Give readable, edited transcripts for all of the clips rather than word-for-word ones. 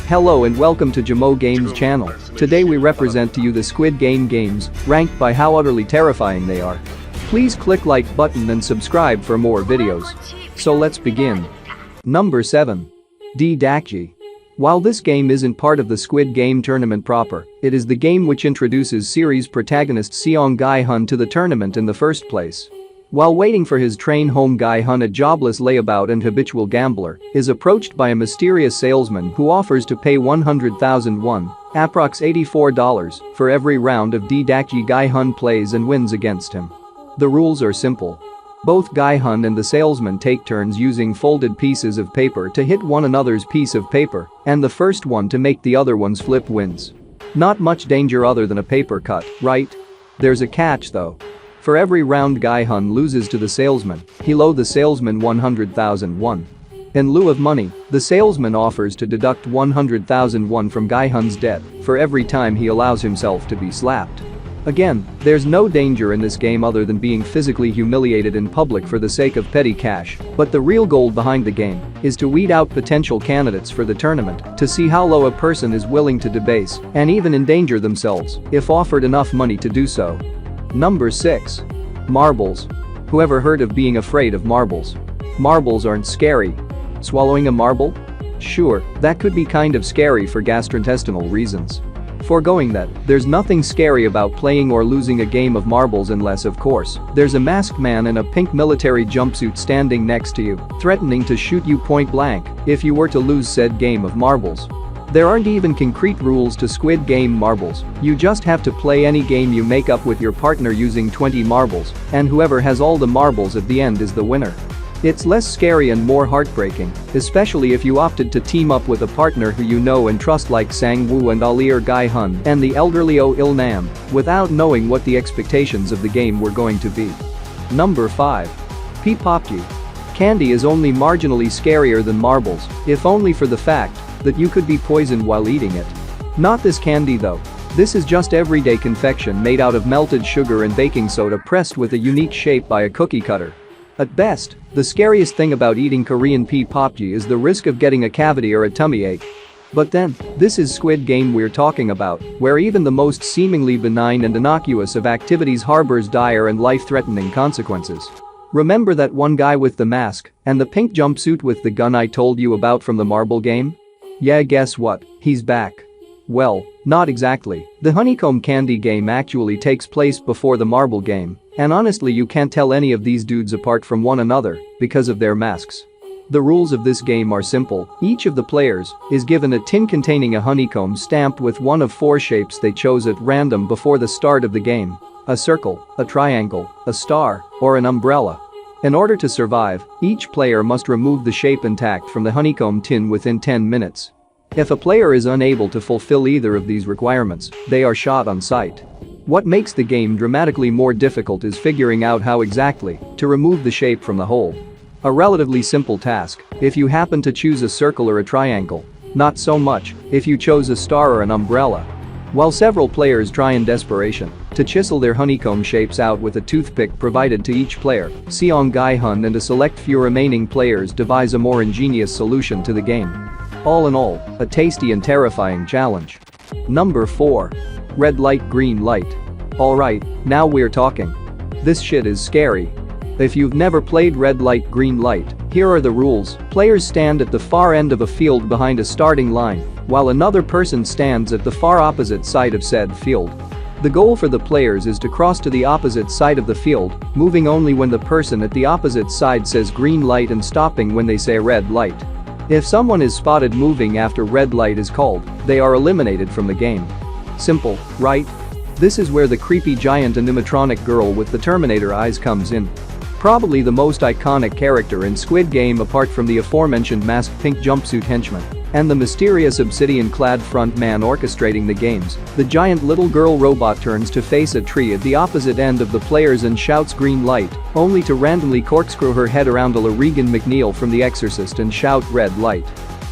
Hello and welcome to HONEYCOMB channel. Today we represent to you the Squid Game games, ranked by how utterly terrifying they are. Please click like button and subscribe for more videos. So let's begin. Number 7. DDAKJI. While this game isn't part of the Squid Game tournament proper, it is the game which introduces series protagonist Seong Gi-hun to the tournament in the first place. While waiting for his train home, Gi-hun, a jobless layabout and habitual gambler, is approached by a mysterious salesman who offers to pay 100,000 won, approx $84, for every round of DDAKJI Gi-hun plays and wins against him. The rules are simple. Both Gi-hun and the salesman take turns using folded pieces of paper to hit one another's piece of paper, and the first one to make the other one's flip wins. Not much danger other than a paper cut, right? There's a catch though. For every round Gi-hun loses to the salesman, he'll owe the salesman 100,000 won. In lieu of money, the salesman offers to deduct 100,000 won from Gi-hun's debt for every time he allows himself to be slapped. Again, there's no danger in this game other than being physically humiliated in public for the sake of petty cash, but the real goal behind the game is to weed out potential candidates for the tournament to see how low a person is willing to debase and even endanger themselves if offered enough money to do so. Number 6. Marbles. Whoever heard of being afraid of marbles? Marbles aren't scary. Swallowing a marble? Sure, that could be kind of scary for gastrointestinal reasons. Foregoing that, there's nothing scary about playing or losing a game of marbles unless, of course, there's a masked man in a pink military jumpsuit standing next to you, threatening to shoot you point blank if you were to lose said game of marbles. There aren't even concrete rules to Squid Game marbles, you just have to play any game you make up with your partner using 20 marbles, and whoever has all the marbles at the end is the winner. It's less scary and more heartbreaking, especially if you opted to team up with a partner who you know and trust like Sang-woo and Alir Gi-hun and the elderly Oh Il-nam, without knowing what the expectations of the game were going to be. Number 5. PPOPGI. Candy is only marginally scarier than marbles, if only for the fact that you could be poisoned while eating it. Not this candy though. This is just everyday confection made out of melted sugar and baking soda pressed with a unique shape by a cookie cutter. At best, the scariest thing about eating Korean PPOPGI is the risk of getting a cavity or a tummy ache. But then, this is Squid Game we're talking about, where even the most seemingly benign and innocuous of activities harbors dire and life-threatening consequences. Remember that one guy with the mask and the pink jumpsuit with the gun I told you about from the marble game? Yeah, guess what? He's back. Well, not exactly. The honeycomb candy game actually takes place before the marble game, and honestly you can't tell any of these dudes apart from one another because of their masks. The rules of this game are simple. Each of the players is given a tin containing a honeycomb stamped with one of 4 shapes they chose at random before the start of the game: a circle, a triangle, a star, or an umbrella. In order to survive, each player must remove the shape intact from the honeycomb tin within 10 minutes. If a player is unable to fulfill either of these requirements, they are shot on sight. What makes the game dramatically more difficult is figuring out how exactly to remove the shape from the hole. A relatively simple task if you happen to choose a circle or a triangle. Not so much if you chose a star or an umbrella. While several players try in desperation to chisel their honeycomb shapes out with a toothpick provided to each player, Seong Gi-hun and a select few remaining players devise a more ingenious solution to the game. All in all, a tasty and terrifying challenge. Number 4. Red light, green light. Alright, now we're talking. This shit is scary. If you've never played red light, green light, here are the rules. Players stand at the far end of a field behind a starting line, while another person stands at the far opposite side of said field. The goal for the players is to cross to the opposite side of the field, moving only when the person at the opposite side says green light and stopping when they say red light. If someone is spotted moving after red light is called, they are eliminated from the game. Simple, right? This is where the creepy giant animatronic girl with the Terminator eyes comes in. Probably the most iconic character in Squid Game apart from the aforementioned masked pink jumpsuit henchman and the mysterious obsidian-clad front man orchestrating the games, the giant little girl robot turns to face a tree at the opposite end of the players and shouts green light, only to randomly corkscrew her head around a la Regan McNeil from The Exorcist and shout red light.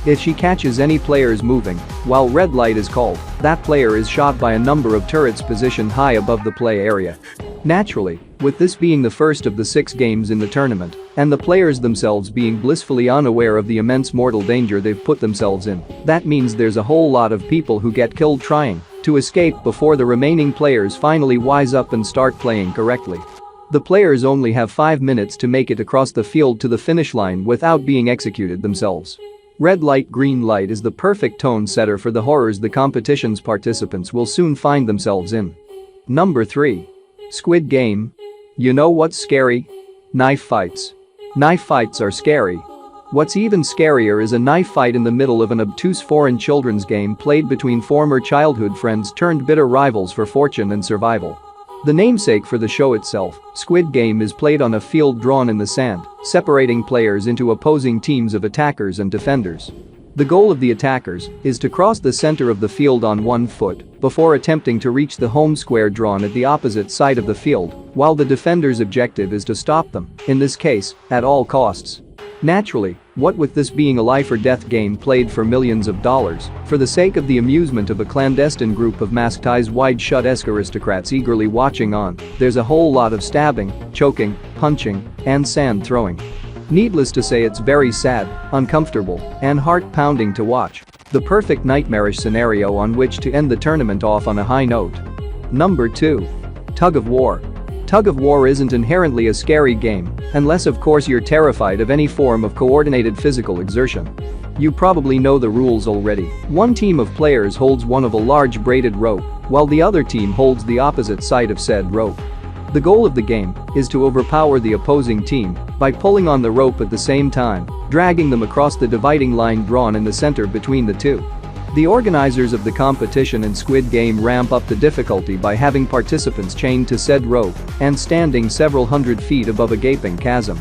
If she catches any players moving while red light is called, that player is shot by a number of turrets positioned high above the play area. Naturally, with this being the first of the 6 games in the tournament, and the players themselves being blissfully unaware of the immense mortal danger they've put themselves in. That means there's a whole lot of people who get killed trying to escape before the remaining players finally wise up and start playing correctly. The players only have 5 minutes to make it across the field to the finish line without being executed themselves. Red light, green light is the perfect tone setter for the horrors the competition's participants will soon find themselves in. Number 3. Squid Game. You know what's scary? Knife fights. Knife fights are scary. What's even scarier is a knife fight in the middle of an obtuse foreign children's game played between former childhood friends turned bitter rivals for fortune and survival. The namesake for the show itself, Squid Game, is played on a field drawn in the sand, separating players into opposing teams of attackers and defenders. The goal of the attackers is to cross the center of the field on 1 foot before attempting to reach the home square drawn at the opposite side of the field, while the defender's objective is to stop them, in this case, at all costs. Naturally, what with this being a life-or-death game played for millions of dollars, for the sake of the amusement of a clandestine group of masked eyes wide-shut aristocrats eagerly watching on, there's a whole lot of stabbing, choking, punching, and sand throwing. Needless to say, it's very sad, uncomfortable, and heart-pounding to watch. The perfect nightmarish scenario on which to end the tournament off on a high note. Number 2. Tug of War. Tug of War isn't inherently a scary game, unless of course you're terrified of any form of coordinated physical exertion. You probably know the rules already. One team of players holds one of a large braided rope, while the other team holds the opposite side of said rope. The goal of the game is to overpower the opposing team by pulling on the rope at the same time, dragging them across the dividing line drawn in the center between the two. The organizers of the competition in Squid Game ramp up the difficulty by having participants chained to said rope and standing several hundred feet above a gaping chasm.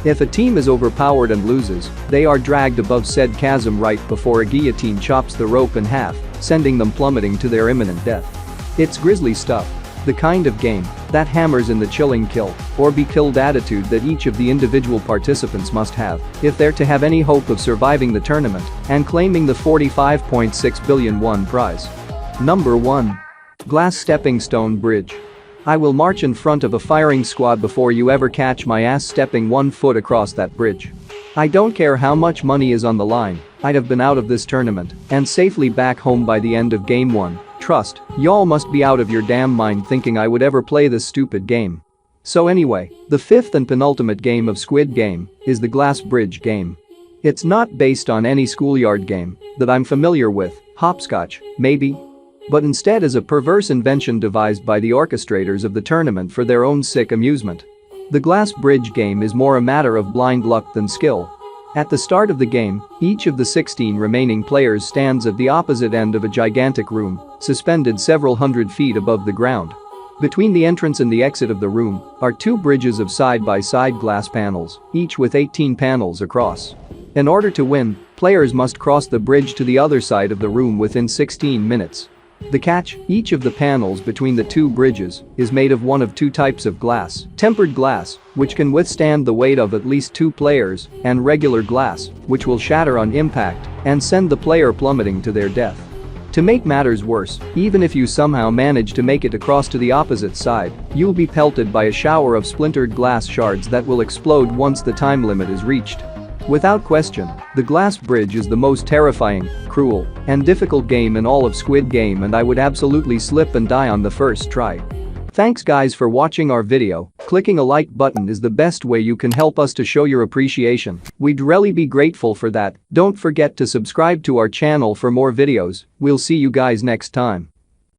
If a team is overpowered and loses, they are dragged above said chasm right before a guillotine chops the rope in half, sending them plummeting to their imminent death. It's grisly stuff. The kind of game that hammers in the chilling kill or be killed attitude that each of the individual participants must have if they're to have any hope of surviving the tournament and claiming the 45.6 billion won prize. Number 1. Glass Stepping Stone Bridge. I will march in front of a firing squad before you ever catch my ass stepping 1 foot across that bridge. I don't care how much money is on the line, I'd have been out of this tournament and safely back home by the end of game 1. Trust, y'all must be out of your damn mind thinking I would ever play this stupid game. So anyway, the 5th and penultimate game of Squid Game is the Glass Bridge game. It's not based on any schoolyard game that I'm familiar with, hopscotch, maybe? But instead is a perverse invention devised by the orchestrators of the tournament for their own sick amusement. The Glass Bridge game is more a matter of blind luck than skill. At the start of the game, each of the 16 remaining players stands at the opposite end of a gigantic room, suspended several hundred feet above the ground. Between the entrance and the exit of the room are 2 bridges of side-by-side glass panels, each with 18 panels across. In order to win, players must cross the bridge to the other side of the room within 16 minutes. The catch, each of the panels between the 2 bridges is made of one of 2 types of glass: tempered glass, which can withstand the weight of at least 2 players, and regular glass, which will shatter on impact and send the player plummeting to their death. To make matters worse, even if you somehow manage to make it across to the opposite side, you'll be pelted by a shower of splintered glass shards that will explode once the time limit is reached. Without question, the Glass Bridge is the most terrifying, cruel, and difficult game in all of Squid Game, and I would absolutely slip and die on the first try. Thanks guys for watching our video. Clicking a like button is the best way you can help us to show your appreciation. We'd really be grateful for that. Don't forget to subscribe to our channel for more videos. We'll see you guys next time.